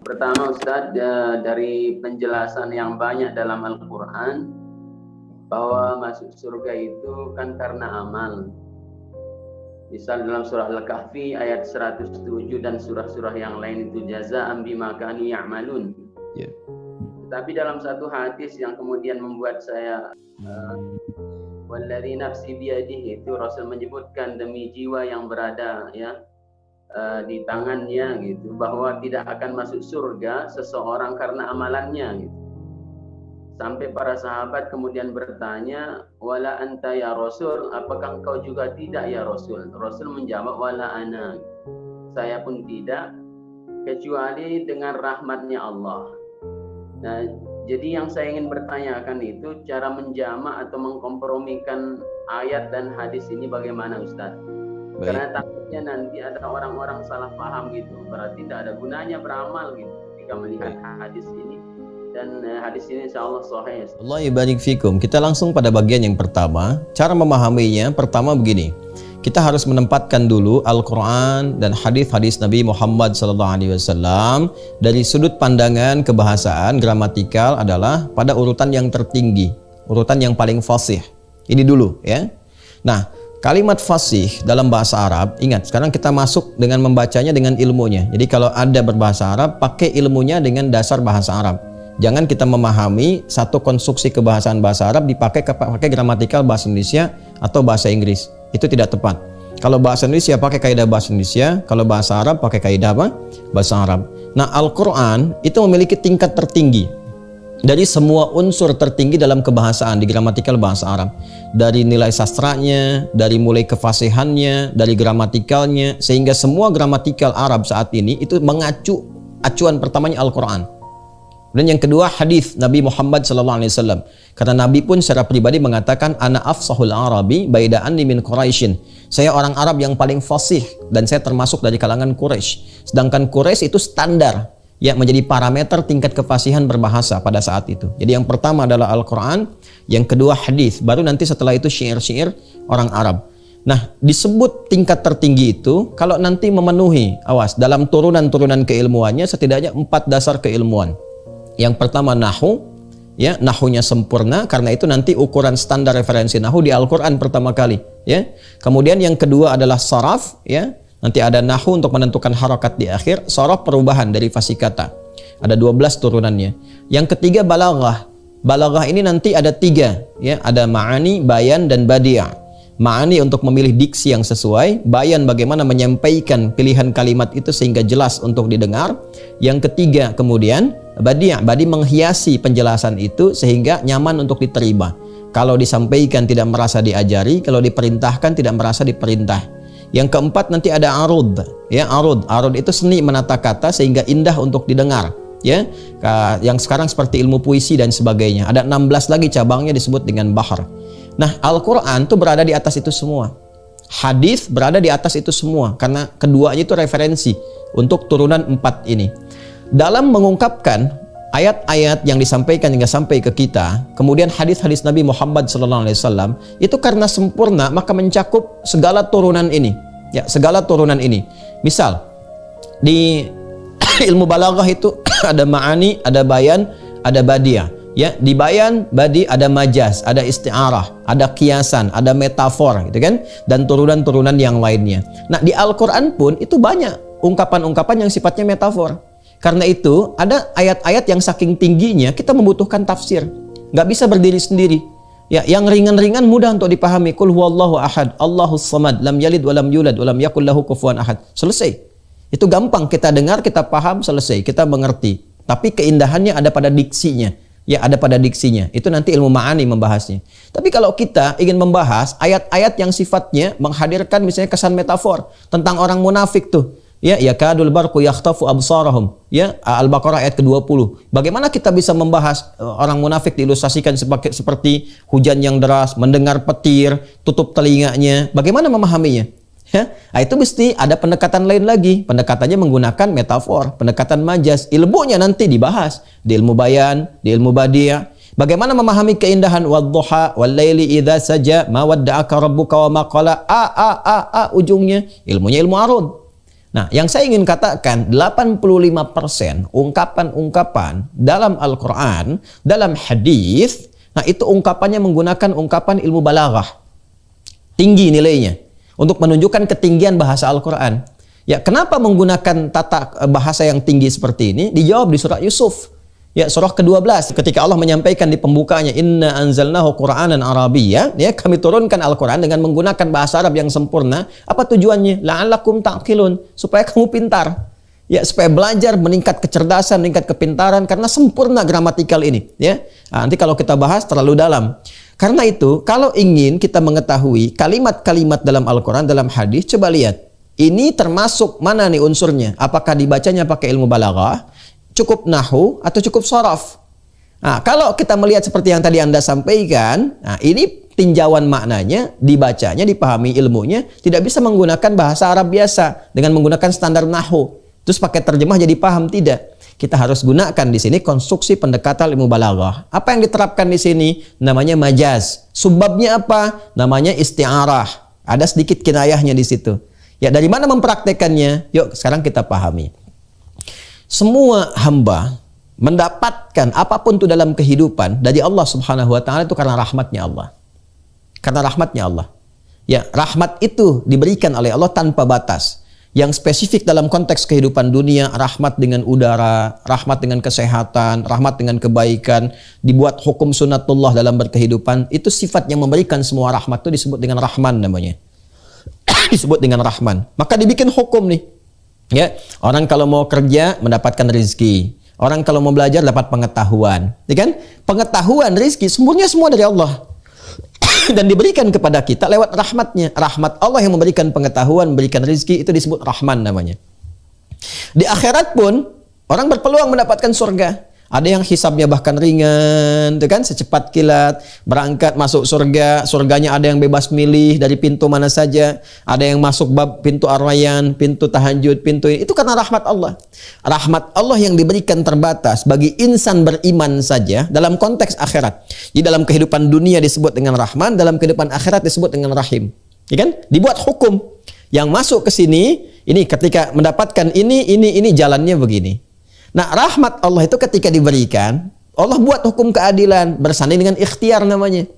Pertama Ustadz, dari penjelasan yang banyak dalam Al-Quran bahwa masuk surga itu kan karena amal. Misal dalam surah Al-Kahfi ayat 107 dan surah-surah yang lain itu jazaa'an bima kanu ya'malun. Yeah. Tetapi dalam satu hadis yang kemudian membuat saya walladzi nafsi biyadihi, itu Rasul menyebutkan demi jiwa yang berada di tangannya gitu, bahwa tidak akan masuk surga seseorang karena amalannya gitu. Sampai para sahabat kemudian bertanya, wala anta ya Rasul, apakah engkau juga tidak ya Rasul? Rasul menjawab, wala ana, saya pun tidak, kecuali dengan rahmatnya Allah. Nah, jadi yang saya ingin bertanyakan itu cara menjama atau mengkompromikan ayat dan hadis ini bagaimana Ustaz? Baik. Karena takutnya nanti ada orang-orang salah paham gitu, berarti tidak ada gunanya beramal gitu ketika melihat hadis ini. Dan hadis ini insyaallah sahih. Allah ibarik fikum. Kita langsung pada bagian yang pertama. Cara memahaminya pertama begini. Kita harus menempatkan dulu Al-Quran dan hadis-hadis Nabi Muhammad SAW dari sudut pandangan kebahasaan gramatikal adalah pada urutan yang tertinggi, urutan yang paling fasih. Ini dulu ya. Nah, kalimat fasih dalam bahasa Arab, ingat sekarang kita masuk dengan membacanya dengan ilmunya. Jadi kalau ada berbahasa Arab, pakai ilmunya dengan dasar bahasa Arab. Jangan kita memahami satu konstruksi kebahasaan bahasa Arab dipakai gramatikal bahasa Indonesia atau bahasa Inggris. Itu tidak tepat. Kalau bahasa Indonesia pakai kaidah bahasa Indonesia, kalau bahasa Arab pakai kaidah apa? Bahasa Arab. Nah, Al-Quran itu memiliki tingkat tertinggi dari semua unsur tertinggi dalam kebahasaan di gramatikal bahasa Arab. Dari nilai sastranya, dari mulai kefasihannya, dari gramatikalnya, sehingga semua gramatikal Arab saat ini itu mengacu acuan pertamanya Al-Quran. Dan yang kedua hadis Nabi Muhammad SAW. Karena Nabi pun secara pribadi mengatakan, ana afsahul Arabi baida'anni min Quraisyin. Saya orang Arab yang paling fasih dan saya termasuk dari kalangan Quraisy. Sedangkan Quraisy itu standar ya, menjadi parameter tingkat kefasihan berbahasa pada saat itu. Jadi yang pertama adalah Al-Quran, yang kedua hadis, baru nanti setelah itu syair-syair orang Arab. Nah, disebut tingkat tertinggi itu kalau nanti memenuhi, awas, dalam turunan-turunan keilmuannya setidaknya 4 dasar keilmuan. Yang pertama nahu, ya, nahunya sempurna, karena itu nanti ukuran standar referensi nahu di Al-Quran pertama kali, ya. Kemudian yang kedua adalah saraf, ya. Nanti ada nahu untuk menentukan harakat di akhir, saraf perubahan dari fasih kata. Ada 12 turunannya. Yang ketiga balaghah. Balaghah ini nanti ada 3, ya. Ada ma'ani, bayan, dan badi'. Ma'ani untuk memilih diksi yang sesuai, bayan bagaimana menyampaikan pilihan kalimat itu sehingga jelas untuk didengar. Yang ketiga kemudian badi', badi menghiasi penjelasan itu sehingga nyaman untuk diterima. Kalau disampaikan tidak merasa diajari, kalau diperintahkan tidak merasa diperintah. Yang keempat nanti ada arud, ya, arud. Arud itu seni menata kata sehingga indah untuk didengar, ya. Yang sekarang seperti ilmu puisi dan sebagainya. Ada 16 lagi cabangnya disebut dengan bahar. Nah, Al-Quran itu berada di atas itu semua. Hadis berada di atas itu semua karena keduanya itu referensi untuk turunan 4 ini. Dalam mengungkapkan ayat-ayat yang disampaikan hingga sampai ke kita, kemudian hadis-hadis Nabi Muhammad SAW itu karena sempurna maka mencakup segala turunan ini, ya, segala turunan ini. Misal di ilmu balaghah itu ada ma'ani, ada bayan, ada badi'ah. Ya, di bayan, badi ada majaz, ada isti'arah, ada kiasan, ada metafor, gitu kan? Dan turunan-turunan yang lainnya. Nah, di Al-Quran pun itu banyak ungkapan-ungkapan yang sifatnya metafor. Karena itu, ada ayat-ayat yang saking tingginya kita membutuhkan tafsir. Nggak bisa berdiri sendiri. Ya, yang ringan-ringan mudah untuk dipahami. Qul huwallahu ahad, Allahus samad, lam yalid walam yulad, walam yakul lahu kufuwan ahad. Selesai. Itu gampang, kita dengar, kita paham, selesai, kita mengerti. Tapi keindahannya ada pada diksinya. Ya, ada pada diksinya. Itu nanti ilmu ma'ani membahasnya. Tapi kalau kita ingin membahas ayat-ayat yang sifatnya menghadirkan misalnya kesan metafor tentang orang munafik tuh. Ya, yakadul barqu yakhtafu absarahum. Ya, Al-Baqarah ayat ke-20. Bagaimana kita bisa membahas orang munafik diilustrasikan seperti hujan yang deras, mendengar petir, tutup telinganya. Bagaimana memahaminya? Ya, nah itu mesti ada pendekatan lain lagi. Pendekatannya menggunakan metafor, pendekatan majaz. Ilmunya nanti dibahas di ilmu bayan, di ilmu badi'. Bagaimana memahami keindahan wadduha wal-laili idza saja ma wadda'aka rabbuka wa ma qala ujungnya ilmunya ilmu arud. Nah, yang saya ingin katakan 85% ungkapan-ungkapan dalam Al-Qur'an, dalam hadis, nah itu ungkapannya menggunakan ungkapan ilmu balaghah. Tinggi nilainya untuk menunjukkan ketinggian bahasa Al-Qur'an. Ya, kenapa menggunakan tata bahasa yang tinggi seperti ini? Dijawab di surah Yusuf. Ya, surah ke-12 ketika Allah menyampaikan di pembukanya, inna anzalnahu Qur'anan Arabiyya, ya, kami turunkan Al-Qur'an dengan menggunakan bahasa Arab yang sempurna. Apa tujuannya? La'allakum ta'qilun, supaya kamu pintar. Ya, supaya belajar, meningkat kecerdasan, meningkat kepintaran karena sempurna gramatikal ini, ya. Nah, nanti kalau kita bahas terlalu dalam. Karena itu, kalau ingin kita mengetahui kalimat-kalimat dalam Al-Qur'an, dalam hadis, coba lihat. Ini termasuk mana nih unsurnya? Apakah dibacanya pakai ilmu balaghah? Cukup nahu atau cukup sharaf? Nah, kalau kita melihat seperti yang tadi Anda sampaikan, nah ini tinjauan maknanya, dibacanya, dipahami ilmunya, tidak bisa menggunakan bahasa Arab biasa dengan menggunakan standar nahu. Terus pakai terjemah jadi paham, tidak. Kita harus gunakan di sini konstruksi pendekatan ilmu balaghah. Apa yang diterapkan di sini? Namanya majaz. Subbabnya apa? Namanya isti'arah. Ada sedikit kinayahnya di situ. Ya, dari mana mempraktekannya? Yuk, sekarang kita pahami. Semua hamba mendapatkan apapun itu dalam kehidupan dari Allah Subhanahu wa taala itu karena rahmatnya Allah. Karena rahmatnya Allah. Ya, rahmat itu diberikan oleh Allah tanpa batas. Yang spesifik dalam konteks kehidupan dunia, rahmat dengan udara, rahmat dengan kesehatan, rahmat dengan kebaikan, dibuat hukum sunnatullah dalam berkehidupan, itu sifat yang memberikan semua rahmat itu disebut dengan Rahman namanya. Disebut dengan Rahman. Maka dibikin hukum nih. Ya, orang kalau mau kerja mendapatkan rezeki. Orang kalau mau belajar dapat pengetahuan. Ya kan? Pengetahuan, rezeki, semuanya semua dari Allah. Dan diberikan kepada kita lewat rahmatnya. Rahmat Allah yang memberikan pengetahuan, memberikan rezeki, itu disebut Rahman namanya. Di akhirat pun orang berpeluang mendapatkan surga. Ada yang hisabnya bahkan ringan, itu kan, secepat kilat, berangkat masuk surga, surganya ada yang bebas milih dari pintu mana saja, ada yang masuk bab pintu ar-rayyan, pintu tahajud, pintu ini. Itu karena rahmat Allah. Rahmat Allah yang diberikan terbatas bagi insan beriman saja dalam konteks akhirat. Di dalam kehidupan dunia disebut dengan Rahman, dalam kehidupan akhirat disebut dengan Rahim. Ya kan? Dibuat hukum. Yang masuk ke sini, ini ketika mendapatkan ini jalannya begini. Nah, rahmat Allah itu ketika diberikan, Allah buat hukum keadilan, bersanding dengan ikhtiar namanya.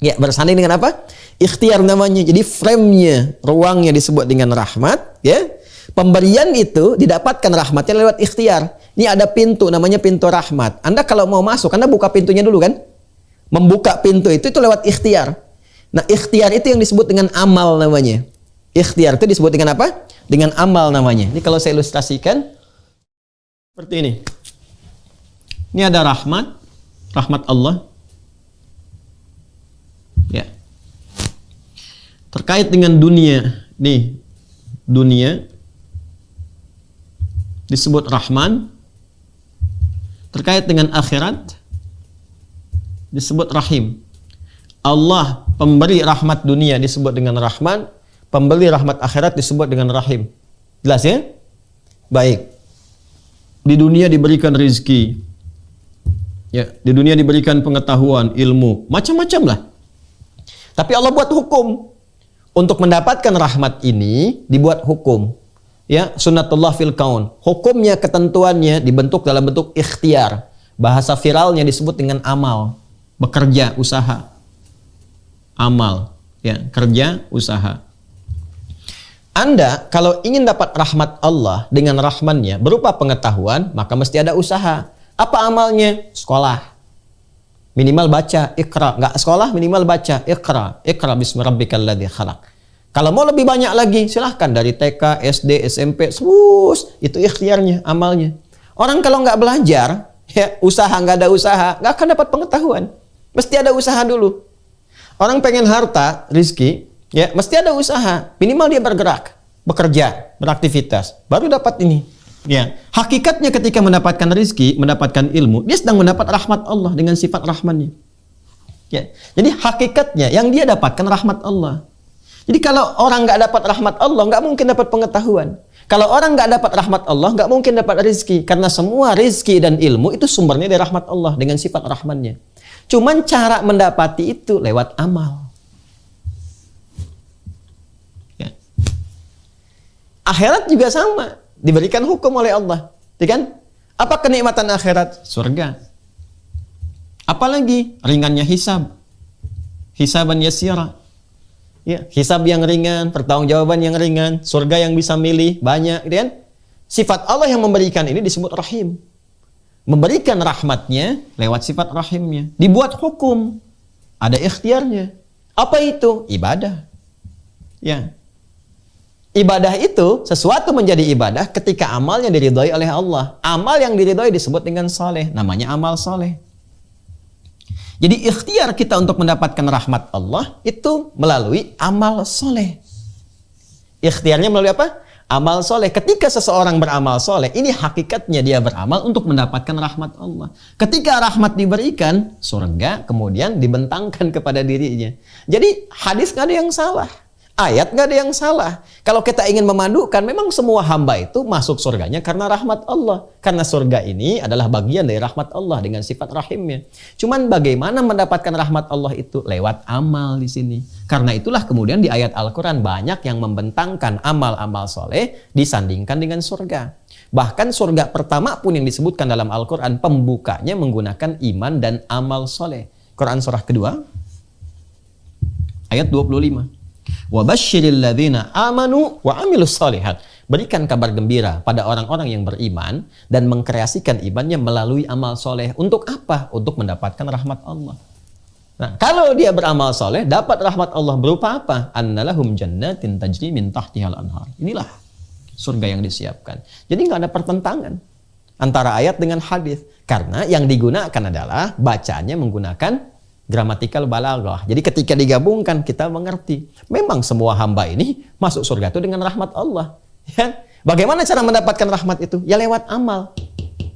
Ya, bersanding dengan apa? Ikhtiar namanya. Jadi frame-nya, ruangnya disebut dengan rahmat, ya. Pemberian itu didapatkan rahmatnya lewat ikhtiar. Ini ada pintu namanya pintu rahmat. Anda kalau mau masuk, Anda buka pintunya dulu kan? Membuka pintu itu lewat ikhtiar. Nah, ikhtiar itu yang disebut dengan amal namanya. Ikhtiar itu disebut dengan apa? Dengan amal namanya. Ini kalau saya ilustrasikan seperti ini. Ini ada rahmat Allah. Ya. Terkait dengan dunia, nih, dunia disebut Rahman. Terkait dengan akhirat disebut Rahim. Allah pemberi rahmat dunia disebut dengan Rahman, pemberi rahmat akhirat disebut dengan Rahim. Jelas ya? Baik. Di dunia diberikan rezeki, ya, di dunia diberikan pengetahuan, ilmu, macam-macam lah. Tapi Allah buat hukum untuk mendapatkan rahmat ini, dibuat hukum, ya, sunnatullah fil kaun. Hukumnya, ketentuannya dibentuk dalam bentuk ikhtiar. Bahasa viralnya disebut dengan amal, bekerja, usaha, amal, ya, kerja, usaha. Anda kalau ingin dapat rahmat Allah dengan rahmannya berupa pengetahuan, maka mesti ada usaha. Apa amalnya? Sekolah. Minimal baca, Iqra. Nggak sekolah, minimal baca, Iqra. Iqra bismi rabbikal ladzi khalaq. Kalau mau lebih banyak lagi, silahkan dari TK, SD, SMP, terus itu ikhtiarnya, amalnya. Orang kalau nggak belajar, ya, usaha nggak ada usaha, nggak akan dapat pengetahuan. Mesti ada usaha dulu. Orang pengen harta, rizki, ya, mesti ada usaha. Minimal dia bergerak, bekerja, beraktivitas, baru dapat ini. Ya, hakikatnya ketika mendapatkan rezeki, mendapatkan ilmu, dia sedang mendapat rahmat Allah dengan sifat rahmannya. Ya, jadi hakikatnya yang dia dapatkan rahmat Allah. Jadi kalau orang nggak dapat rahmat Allah, nggak mungkin dapat pengetahuan. Kalau orang nggak dapat rahmat Allah, nggak mungkin dapat rezeki. Karena semua rezeki dan ilmu itu sumbernya dari rahmat Allah dengan sifat rahmannya. Cuman cara mendapati itu lewat amal. Ya. Akhirat juga sama, diberikan hukum oleh Allah. Ya kan? Apa kenikmatan akhirat? Surga. Apalagi ringannya hisab. Hisaban yasira. Ya, hisab yang ringan, pertanggungjawaban yang ringan, surga yang bisa milih banyak, gitu kan? Sifat Allah yang memberikan ini disebut rahim. Memberikan rahmatnya lewat sifat rahimnya. Dibuat hukum, ada ikhtiarnya. Apa itu? Ibadah. Ya. Ibadah itu sesuatu menjadi ibadah ketika amalnya diridhoi oleh Allah. Amal yang diridhoi disebut dengan saleh, namanya amal saleh. Jadi ikhtiar kita untuk mendapatkan rahmat Allah itu melalui amal soleh. Ikhtiarnya melalui apa? Amal soleh. Ketika seseorang beramal soleh, ini hakikatnya dia beramal untuk mendapatkan rahmat Allah. Ketika rahmat diberikan, surga kemudian dibentangkan kepada dirinya. Jadi hadis nggak ada yang salah. Ayat nggak ada yang salah. Kalau kita ingin memadukan, memang semua hamba itu masuk surganya karena rahmat Allah. Karena surga ini adalah bagian dari rahmat Allah dengan sifat rahimnya. Cuman bagaimana mendapatkan rahmat Allah itu? Lewat amal di sini. Karena itulah kemudian di ayat Al-Quran banyak yang membentangkan amal-amal soleh disandingkan dengan surga. Bahkan surga pertama pun yang disebutkan dalam Al-Quran, pembukanya menggunakan iman dan amal soleh. Quran surah kedua, ayat 25. وَبَشِّرِ الَّذِينَ آمَنُوا وَعَمِلُوا الصَّالِحَاتِ. Berikan kabar gembira pada orang-orang yang beriman dan mengkreasikan imannya melalui amal soleh. Untuk apa? Untuk mendapatkan rahmat Allah. Nah, kalau dia beramal soleh, dapat rahmat Allah berupa apa? Annalahum jannatin tajri min tahtihal anhar. Inilah surga yang disiapkan. Jadi nggak ada pertentangan antara ayat dengan hadis. Karena yang digunakan adalah bacanya menggunakan gramatikal balaghah. Jadi ketika digabungkan kita mengerti. Memang semua hamba ini masuk surga itu dengan rahmat Allah. Ya. Bagaimana cara mendapatkan rahmat itu? Ya lewat amal.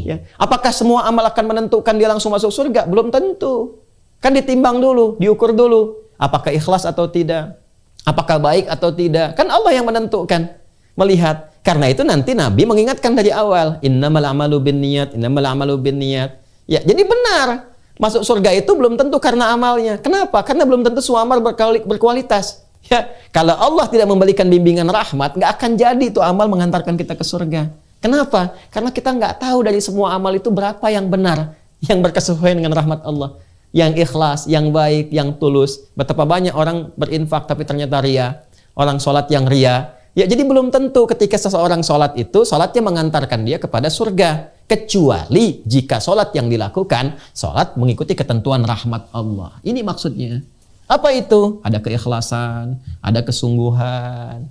Ya. Apakah semua amal akan menentukan dia langsung masuk surga? Belum tentu. Kan ditimbang dulu, diukur dulu. Apakah ikhlas atau tidak? Apakah baik atau tidak? Kan Allah yang menentukan. Melihat. Karena itu nanti Nabi mengingatkan dari awal. Innamal amalu binniyat, innamal amalu binniyat. Ya, jadi benar. Masuk surga itu belum tentu karena amalnya. Kenapa? Karena belum tentu semua amal berkualitas. Ya, kalau Allah tidak memberikan bimbingan rahmat, nggak akan jadi itu amal mengantarkan kita ke surga. Kenapa? Karena kita nggak tahu dari semua amal itu berapa yang benar, yang berkesesuaian dengan rahmat Allah, yang ikhlas, yang baik, yang tulus. Betapa banyak orang berinfak tapi ternyata ria, orang sholat yang ria. Ya, jadi belum tentu ketika seseorang sholat itu, sholatnya mengantarkan dia kepada surga. Kecuali jika sholat yang dilakukan, sholat mengikuti ketentuan rahmat Allah. Ini maksudnya. Apa itu? Ada keikhlasan, ada kesungguhan.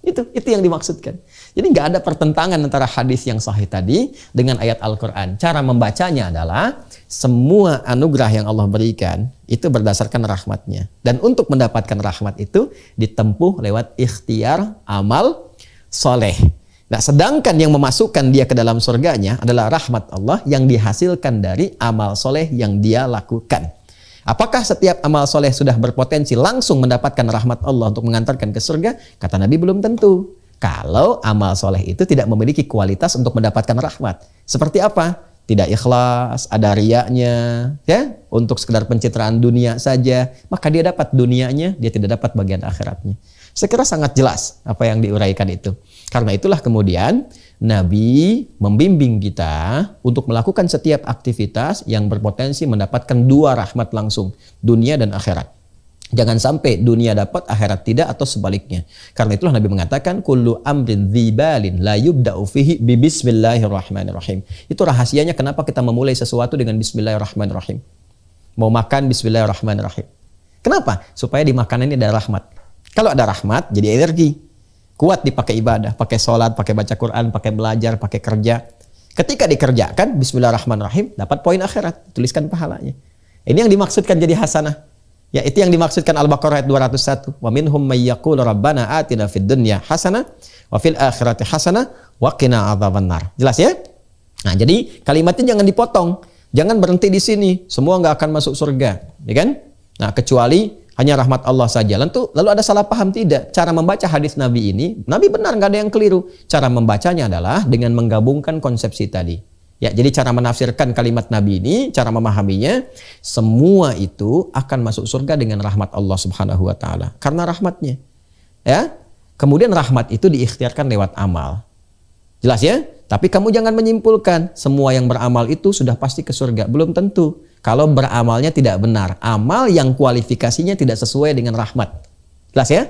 Itu yang dimaksudkan. Jadi nggak ada pertentangan antara hadis yang sahih tadi dengan ayat Al-Quran. Cara membacanya adalah semua anugerah yang Allah berikan itu berdasarkan rahmatnya. Dan untuk mendapatkan rahmat itu ditempuh lewat ikhtiar amal soleh. Nah, sedangkan yang memasukkan dia ke dalam surganya adalah rahmat Allah yang dihasilkan dari amal soleh yang dia lakukan. Apakah setiap amal soleh sudah berpotensi langsung mendapatkan rahmat Allah untuk mengantarkan ke surga? Kata Nabi, belum tentu. Kalau amal soleh itu tidak memiliki kualitas untuk mendapatkan rahmat. Seperti apa? Tidak ikhlas, ada riyanya, ya, untuk sekedar pencitraan dunia saja, maka dia dapat dunianya, dia tidak dapat bagian akhiratnya. Saya kira sangat jelas apa yang diuraikan itu. Karena itulah kemudian Nabi membimbing kita untuk melakukan setiap aktivitas yang berpotensi mendapatkan dua rahmat langsung, dunia dan akhirat. Jangan sampai dunia dapat, akhirat tidak, atau sebaliknya. Karena itulah Nabi mengatakan, kullu amrin dzibalin la yubda'u fihi bi bismillahirrahmanirrahim. Itu rahasianya kenapa kita memulai sesuatu dengan bismillahirrahmanirrahim. Mau makan bismillahirrahmanirrahim. Kenapa? Supaya di makanan ini ada rahmat. Kalau ada rahmat, jadi energi. Kuat dipakai ibadah, pakai sholat, pakai baca Quran, pakai belajar, pakai kerja. Ketika dikerjakan, bismillahirrahmanirrahim, dapat poin akhirat, tuliskan pahalanya. Ini yang dimaksudkan jadi hasanah. Ya, itu yang dimaksudkan Al-Baqarah ayat 201. Wa minhum may yaqulu rabbana atina fid dunya hasanah wa fil akhirati hasanah wa qina adzabannar. Jelas ya? Nah, jadi kalimatnya jangan dipotong. Jangan berhenti di sini. Semua nggak akan masuk surga, ya kan? Nah, kecuali Hanya rahmat Allah saja. Lalu ada salah paham tidak? Cara membaca hadis Nabi ini, Nabi benar, nggak ada yang keliru. Cara membacanya adalah dengan menggabungkan konsepsi tadi. Ya, jadi cara menafsirkan kalimat Nabi ini, cara memahaminya, semua itu akan masuk surga dengan rahmat Allah Subhanahu wa taala. Karena rahmatnya. Ya. Kemudian rahmat itu diikhtiarkan lewat amal. Jelas ya? Tapi kamu jangan menyimpulkan semua yang beramal itu sudah pasti ke surga. Belum tentu. Kalau beramalnya tidak benar, amal yang kualifikasinya tidak sesuai dengan rahmat. Jelas ya?